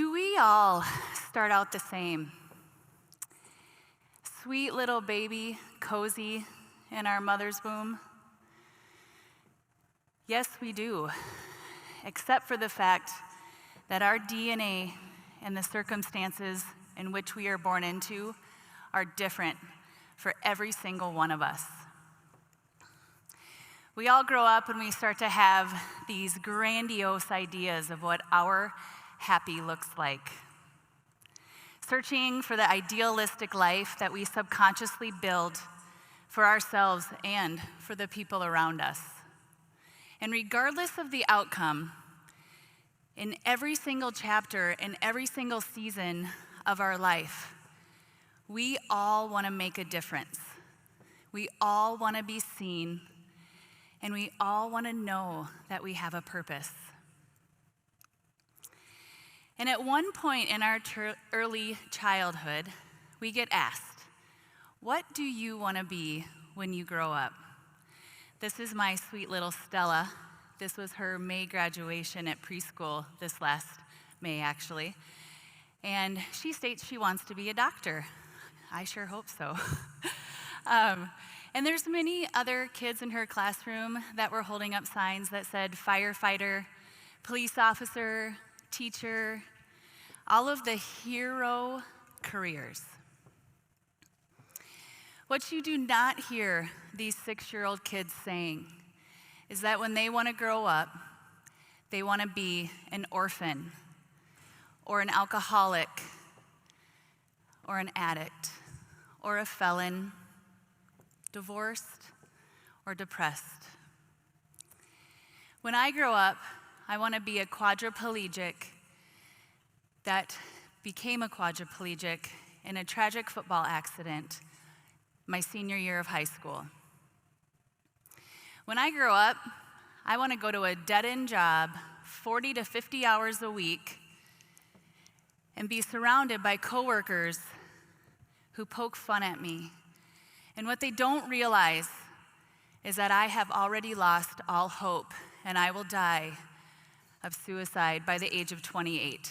Do we all start out the same? Sweet little baby, cozy in our mother's womb? Yes, we do, except for the fact that our DNA and the circumstances in which we are born into are different for every single one of us. We all grow up and we start to have these grandiose ideas of what our happy looks like. Searching for the idealistic life that we subconsciously build for ourselves and for the people around us. And regardless of the outcome, in every single chapter, in every single season of our life, we all want to make a difference. We all want to be seen, and we all want to know that we have a purpose. And at one point in our early childhood, we get asked, what do you want to be when you grow up? This is my sweet little Stella. This was her May graduation at preschool this last May, actually. And she states she wants to be a doctor. I sure hope so. And there's many other kids in her classroom that were holding up signs that said firefighter, police officer, teacher, all of the hero careers. What you do not hear these 6-year-old kids saying is that when they want to grow up, they want to be an orphan or an alcoholic or an addict or a felon, divorced or depressed. When I grow up, I want to be a quadriplegic that became a quadriplegic in a tragic football accident my senior year of high school. When I grow up, I want to go to a dead-end job, 40 to 50 hours a week, and be surrounded by coworkers who poke fun at me. And what they don't realize is that I have already lost all hope, and I will die of suicide by the age of 28.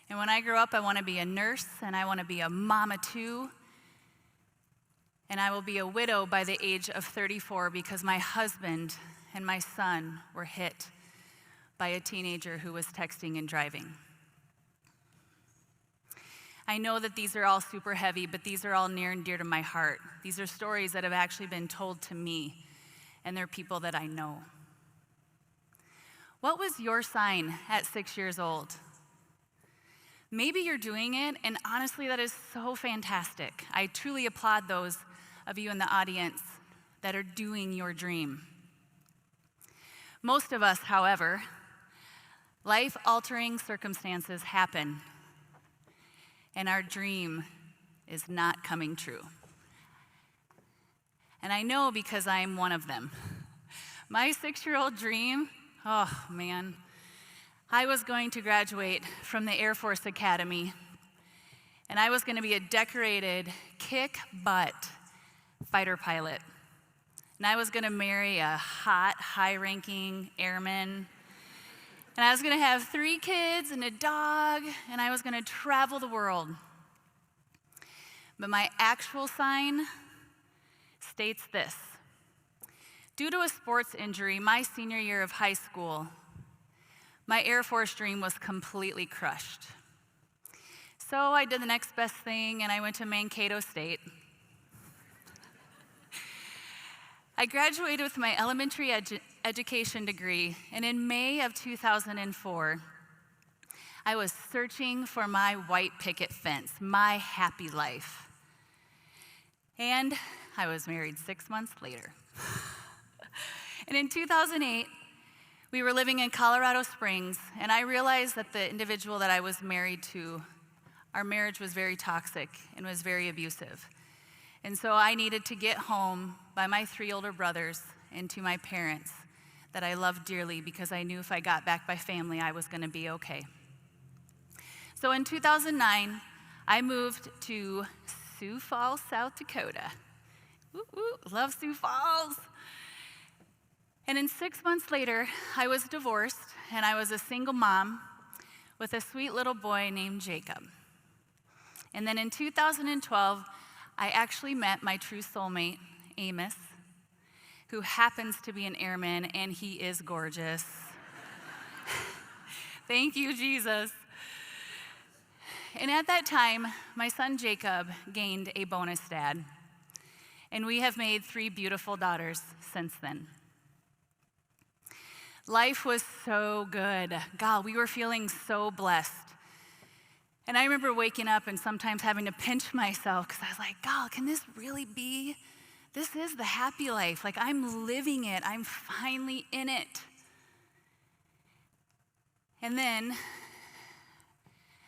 And when I grow up, I want to be a nurse, and I want to be a mama too, and I will be a widow by the age of 34 because my husband and my son were hit by a teenager who was texting and driving. I know that these are all super heavy, but these are all near and dear to my heart. These are stories that have actually been told to me, and they're people that I know. What was your sign at 6 years old? Maybe you're doing it, and honestly, that is so fantastic. I truly applaud those of you in the audience that are doing your dream. Most of us, however, life-altering circumstances happen, and our dream is not coming true. And I know because I am one of them. My 6-year-old dream, oh man, I was going to graduate from the Air Force Academy, and I was going to be a decorated, kick-butt fighter pilot. And I was going to marry a hot, high-ranking airman. And I was going to have 3 kids and a dog, and I was going to travel the world. But my actual sign states this. Due to a sports injury my senior year of high school, my Air Force dream was completely crushed. So I did the next best thing, and I went to Mankato State. I graduated with my elementary education degree, and in May of 2004, I was searching for my white picket fence, my happy life. And I was married 6 months later. And in 2008, we were living in Colorado Springs, and I realized that the individual that I was married to, our marriage was very toxic and was very abusive. And so I needed to get home by my 3 older brothers and to my parents that I loved dearly because I knew if I got back by family, I was going to be okay. So in 2009, I moved to Sioux Falls, South Dakota. Woo, woo, love Sioux Falls. And then 6 months later, I was divorced, and I was a single mom with a sweet little boy named Jacob. And then in 2012, I actually met my true soulmate, Amos, who happens to be an airman, and he is gorgeous. Thank you, Jesus. And at that time, my son Jacob gained a bonus dad, and we have made 3 beautiful daughters since then. Life was so good. God, we were feeling so blessed. And I remember waking up and sometimes having to pinch myself because I was like, God, can this really be? This is the happy life. Like, I'm living it. I'm finally in it. And then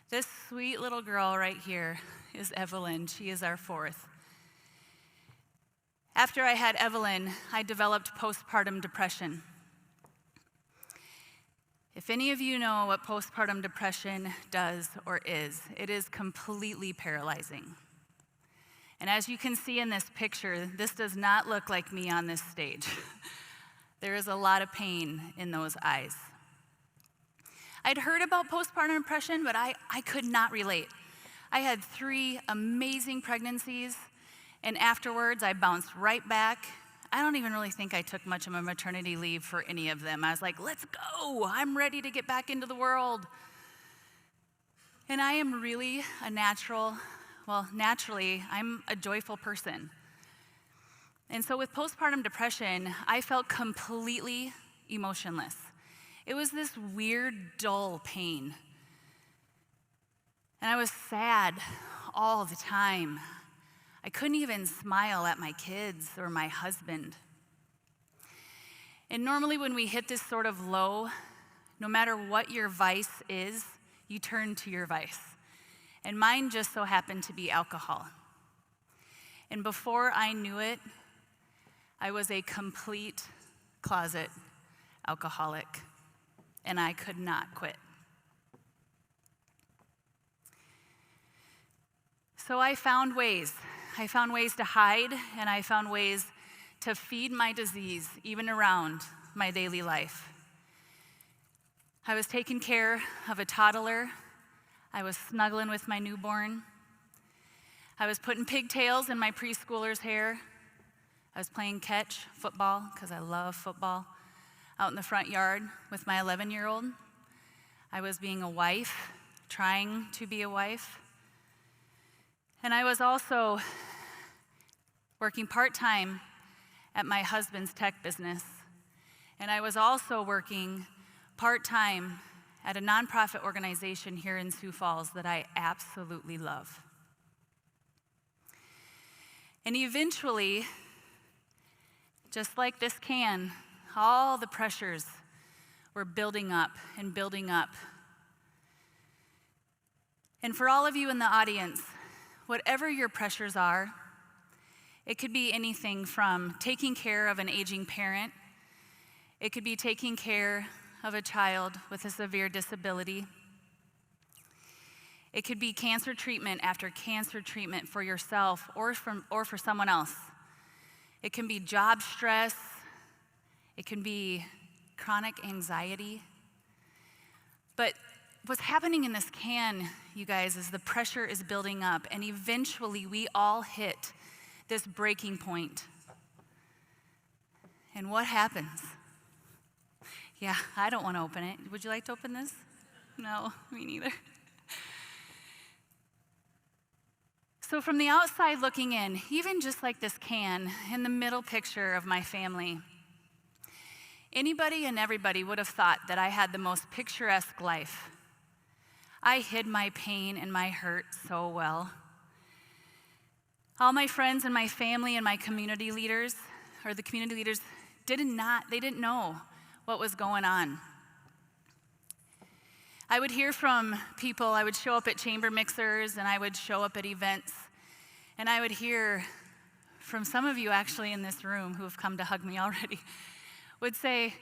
this sweet little girl right here is Evelyn. She is our 4th. After I had Evelyn, I developed postpartum depression. If any of you know what postpartum depression does or is, it is completely paralyzing. And as you can see in this picture, this does not look like me on this stage. There is a lot of pain in those eyes. I'd heard about postpartum depression, but I could not relate. I had 3 amazing pregnancies, and afterwards I bounced right back. I don't even really think I took much of a maternity leave for any of them. I was like, let's go. I'm ready to get back into the world. And I am really naturally, I'm a joyful person. And so with postpartum depression, I felt completely emotionless. It was this weird, dull pain. And I was sad all the time. I couldn't even smile at my kids or my husband. And normally when we hit this sort of low, no matter what your vice is, you turn to your vice. And mine just so happened to be alcohol. And before I knew it, I was a complete closet alcoholic, and I could not quit. So I found ways. I found ways to hide, and I found ways to feed my disease, even around my daily life. I was taking care of a toddler. I was snuggling with my newborn. I was putting pigtails in my preschooler's hair. I was playing catch football, because I love football, out in the front yard with my 11-year-old. I was being a wife, trying to be a wife. And I was also working part-time at my husband's tech business. And I was also working part-time at a nonprofit organization here in Sioux Falls that I absolutely love. And eventually, just like this can, all the pressures were building up and building up. And for all of you in the audience, whatever your pressures are, it could be anything from taking care of an aging parent. It could be taking care of a child with a severe disability. It could be cancer treatment after cancer treatment for yourself or for someone else. It can be job stress. It can be chronic anxiety. But what's happening in this can, you guys, is the pressure is building up, and eventually we all hit this breaking point. And what happens? Yeah, I don't want to open it. Would you like to open this? No, me neither. So from the outside looking in, even just like this can, in the middle picture of my family, anybody and everybody would have thought that I had the most picturesque life. I hid my pain and my hurt so well. All my friends and my family and my community leaders, or the community leaders, they didn't know what was going on. I would hear from people. I would show up at chamber mixers, and I would show up at events, and I would hear from some of you actually in this room who have come to hug me already, would say,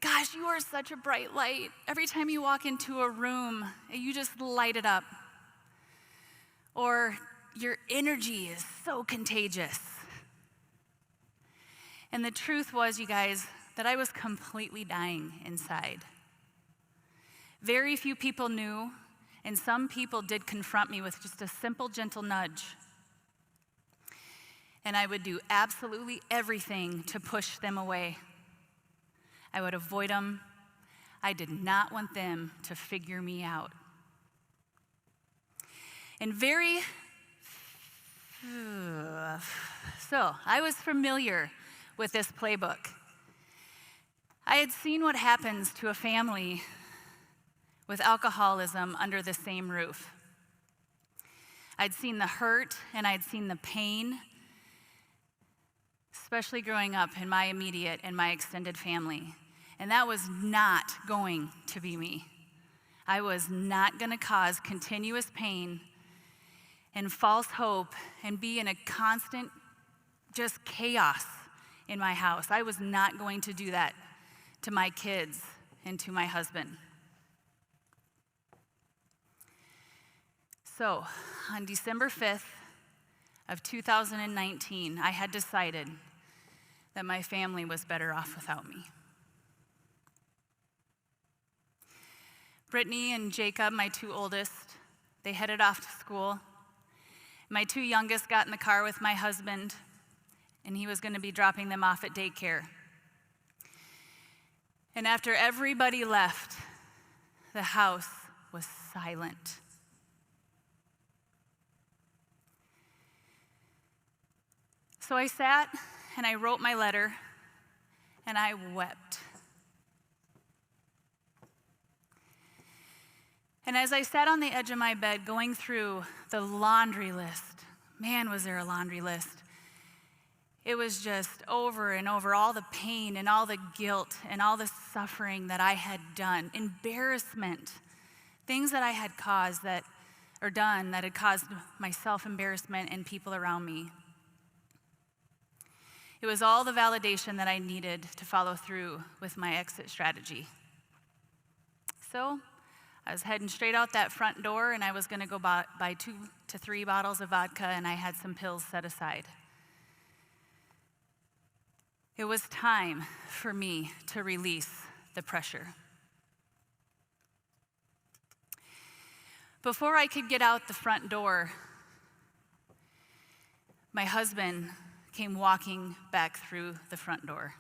gosh, you are such a bright light. Every time you walk into a room, you just light it up. Or your energy is so contagious. And the truth was, you guys, that I was completely dying inside. Very few people knew, and some people did confront me with just a simple, gentle nudge. And I would do absolutely everything to push them away. I would avoid them. I did not want them to figure me out. And so I was familiar with this playbook. I had seen what happens to a family with alcoholism under the same roof. I'd seen the hurt and I'd seen the pain, especially growing up in my immediate and my extended family. And that was not going to be me. I was not going to cause continuous pain and false hope and be in a constant just chaos in my house. I was not going to do that to my kids and to my husband. So, on December 5th of 2019, I had decided that my family was better off without me. Brittany and Jacob, my two oldest, they headed off to school. My two youngest got in the car with my husband, and he was going to be dropping them off at daycare. And after everybody left, the house was silent. So I sat and I wrote my letter, and I wept. And as I sat on the edge of my bed going through the laundry list, man, was there a laundry list. It was just over and over all the pain and all the guilt and all the suffering that I had done, embarrassment, things that I had caused that had caused myself embarrassment and people around me. It was all the validation that I needed to follow through with my exit strategy. So I was heading straight out that front door, and I was going to go buy 2 to 3 bottles of vodka, and I had some pills set aside. It was time for me to release the pressure. Before I could get out the front door, my husband came walking back through the front door.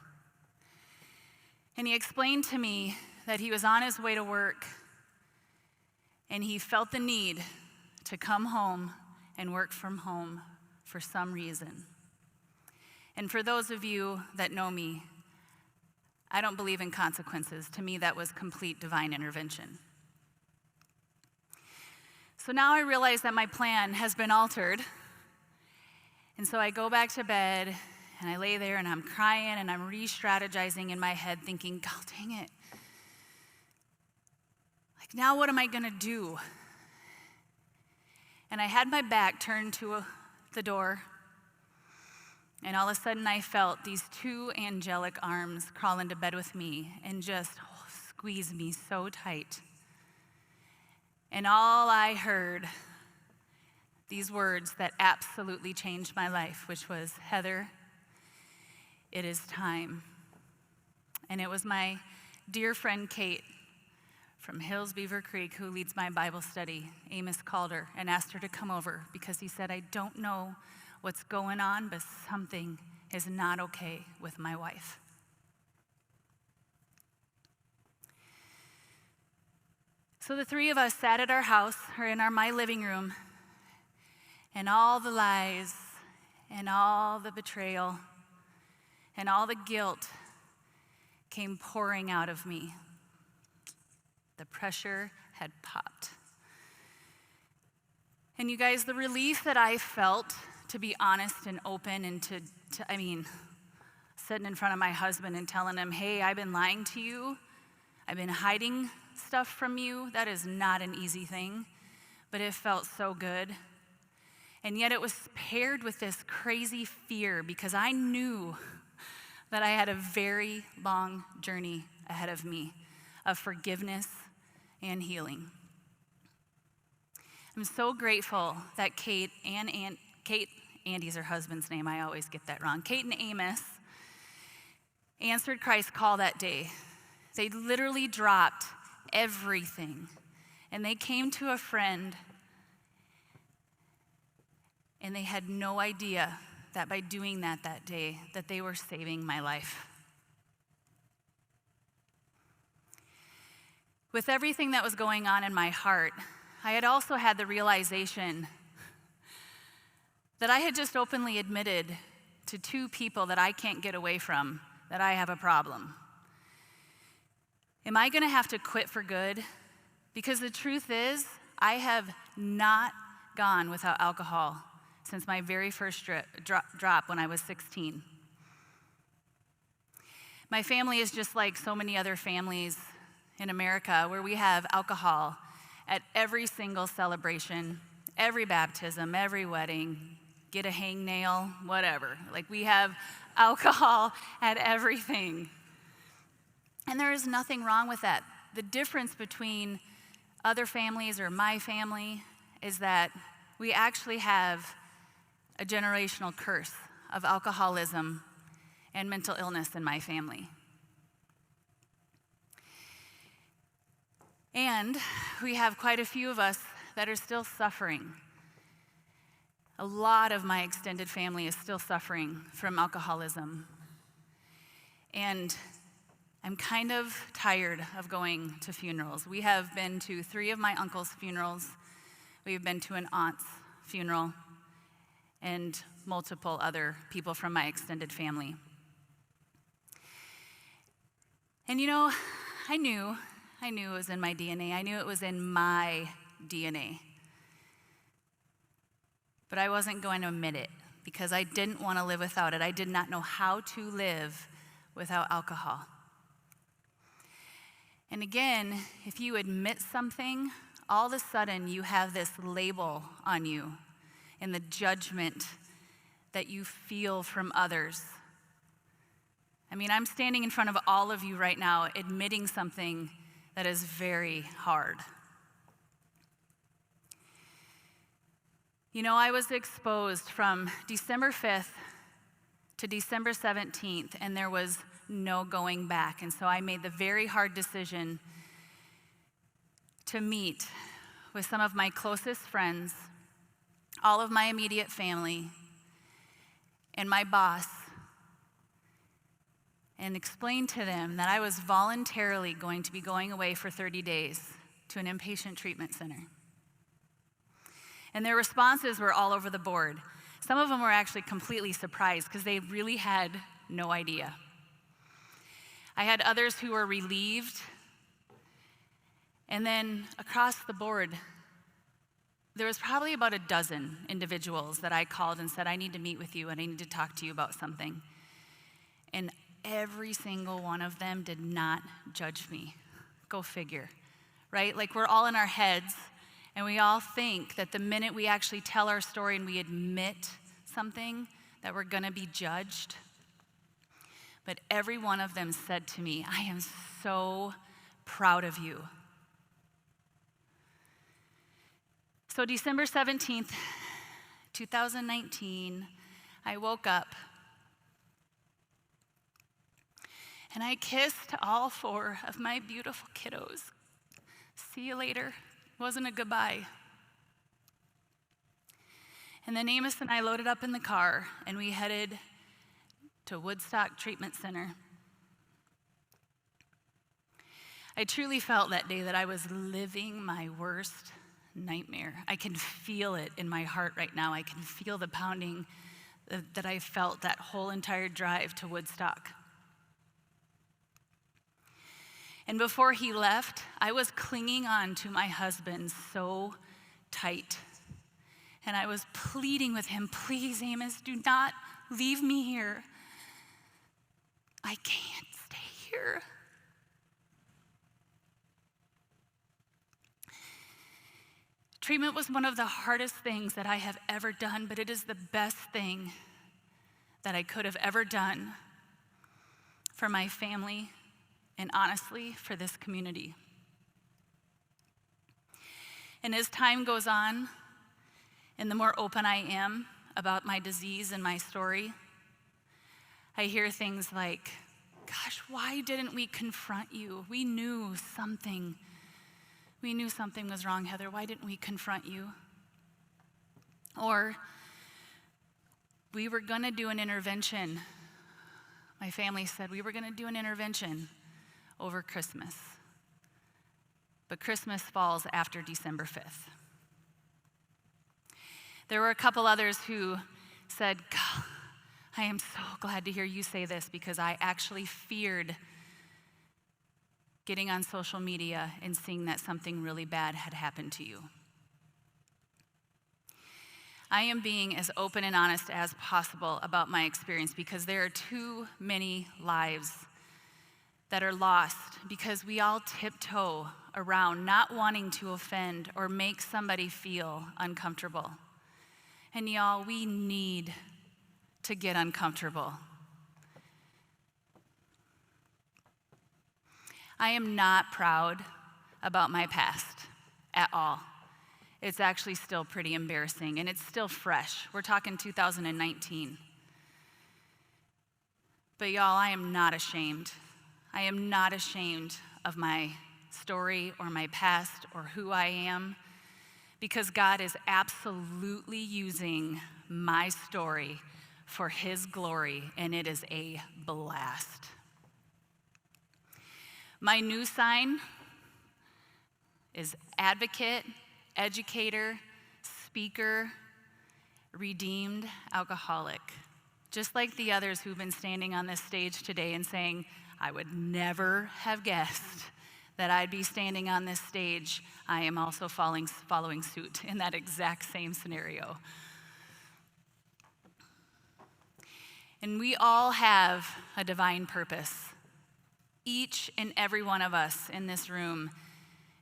And he explained to me that he was on his way to work, and he felt the need to come home and work from home for some reason. And for those of you that know me, I don't believe in consequences. To me, that was complete divine intervention. So now I realize that my plan has been altered. And so I go back to bed, and I lay there, and I'm crying, and I'm re-strategizing in my head, thinking, God dang it. Like, now what am I going to do? And I had my back turned to the door, and all of a sudden I felt these 2 angelic arms crawl into bed with me and just squeeze me so tight. And all I heard, these words that absolutely changed my life, which was, Heather, it is time. And it was my dear friend Kate from Hills Beaver Creek, who leads my Bible study. Amos called her and asked her to come over because he said, I don't know what's going on, but something is not okay with my wife. So the 3 of us sat at our house, or in my living room, and all the lies and all the betrayal and all the guilt came pouring out of me. The pressure had popped. And you guys, the relief that I felt, to be honest and open, and sitting in front of my husband and telling him, hey, I've been lying to you. I've been hiding stuff from you. That is not an easy thing, but it felt so good. And yet it was paired with this crazy fear, because I knew that I had a very long journey ahead of me of forgiveness and healing. I'm so grateful that Kate, Andy's her husband's name, I always get that wrong. Kate and Amos answered Christ's call that day. They literally dropped everything. And they came to a friend, and they had no idea that by doing that day, that they were saving my life. With everything that was going on in my heart, I had also had the realization that I had just openly admitted to two people that I can't get away from that I have a problem. Am I going to have to quit for good? Because the truth is, I have not gone without alcohol since my very first drop when I was 16. My family is just like so many other families in America, where we have alcohol at every single celebration, every baptism, every wedding, get a hangnail, whatever. Like, we have alcohol at everything. And there is nothing wrong with that. The difference between other families or my family is that we actually have a generational curse of alcoholism and mental illness in my family. And we have quite a few of us that are still suffering. A lot of my extended family is still suffering from alcoholism. And I'm kind of tired of going to funerals. We have been to 3 of my uncle's funerals. We've been to an aunt's funeral and multiple other people from my extended family. And you know, I knew it was in my DNA. I knew it was in my DNA. But I wasn't going to admit it because I didn't want to live without it. I did not know how to live without alcohol. And again, if you admit something, all of a sudden you have this label on you and the judgment that you feel from others. I mean, I'm standing in front of all of you right now admitting something that is very hard. You know, I was exposed from December 5th to December 17th, and there was no going back. And so I made the very hard decision to meet with some of my closest friends, all of my immediate family, and my boss, and explain to them that I was voluntarily going to be going away for 30 days to an inpatient treatment center. And their responses were all over the board. Some of them were actually completely surprised because they really had no idea. I had others who were relieved. And then across the board, there was probably about a dozen individuals that I called and said, I need to meet with you and I need to talk to you about something. And every single one of them did not judge me. Go figure, right? Like, we're all in our heads, and we all think that the minute we actually tell our story and we admit something, that we're gonna be judged. But every one of them said to me, I am so proud of you. So December 17th, 2019, I woke up and I kissed all 4 of my beautiful kiddos. See you later. Wasn't a goodbye. And then Amos and I loaded up in the car and we headed to Woodstock Treatment Center. I truly felt that day that I was living my worst nightmare. I can feel it in my heart right now. I can feel the pounding that I felt that whole entire drive to Woodstock. And before he left, I was clinging on to my husband so tight. And I was pleading with him, please, Amos, do not leave me here. I can't stay here. Treatment was one of the hardest things that I have ever done, but it is the best thing that I could have ever done for my family and honestly for this community. And as time goes on, and the more open I am about my disease and my story, I hear things like, gosh, why didn't we confront you? We knew something We knew something was wrong, Heather. Why didn't we confront you? Or we were going to do an intervention. My family said we were going to do an intervention over Christmas. But Christmas falls after December 5th. There were a couple others who said, God, I am so glad to hear you say this because I actually feared getting on social media and seeing that something really bad had happened to you. I am being as open and honest as possible about my experience because there are too many lives that are lost because we all tiptoe around not wanting to offend or make somebody feel uncomfortable. And y'all, we need to get uncomfortable. I am not proud about my past at all. It's actually still pretty embarrassing, and it's still fresh. We're talking 2019. But y'all, I am not ashamed. I am not ashamed of my story or my past or who I am, because God is absolutely using my story for His glory, and it is a blast. My new sign is advocate, educator, speaker, redeemed alcoholic. Just like the others who've been standing on this stage today and saying, I would never have guessed that I'd be standing on this stage, I am also following suit in that exact same scenario. And we all have a divine purpose. Each and every one of us in this room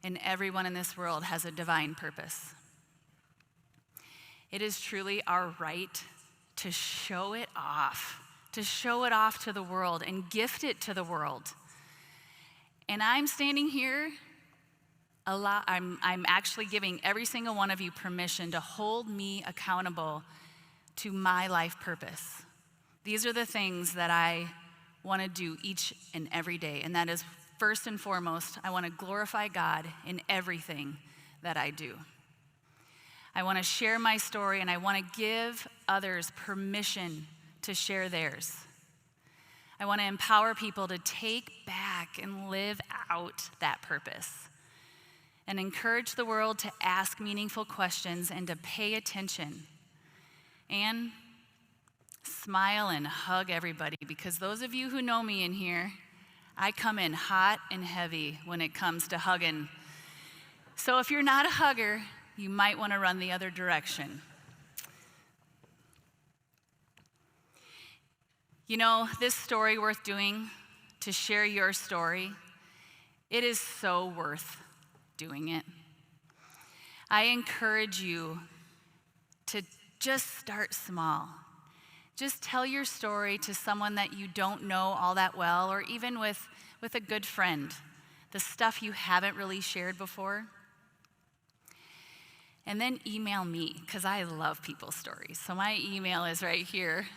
and everyone in this world has a divine purpose. It is truly our right to show it off to the world and gift it to the world. And I'm standing here I'm actually giving every single one of you permission to hold me accountable to my life purpose. These are the things that I want to do each and every day, and that is first and foremost, I want to glorify God in everything that I do. I want to share my story, and I want to give others permission to share theirs. I want to empower people to take back and live out that purpose, and encourage the world to ask meaningful questions and to pay attention, and smile and hug everybody, because those of you who know me in here, I come in hot and heavy when it comes to hugging. So if you're not a hugger, you might want to run the other direction. You know, this story worth doing, to share your story, it is so worth doing it. I encourage you to just start small. Just tell your story to someone that you don't know all that well, or even with a good friend, the stuff you haven't really shared before. And then email me, because I love people's stories. So my email is right here.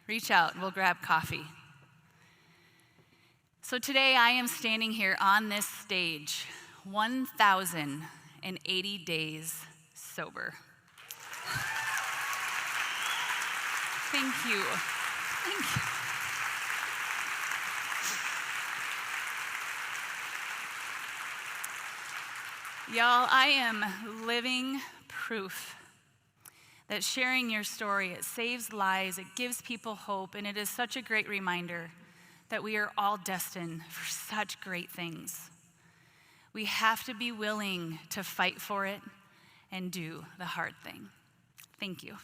Reach out, we'll grab coffee. So today I am standing here on this stage, 1,080 days sober. Thank you. Thank you. Y'all, I am living proof that sharing your story, it saves lives, it gives people hope, and it is such a great reminder that we are all destined for such great things. We have to be willing to fight for it and do the hard thing. Thank you.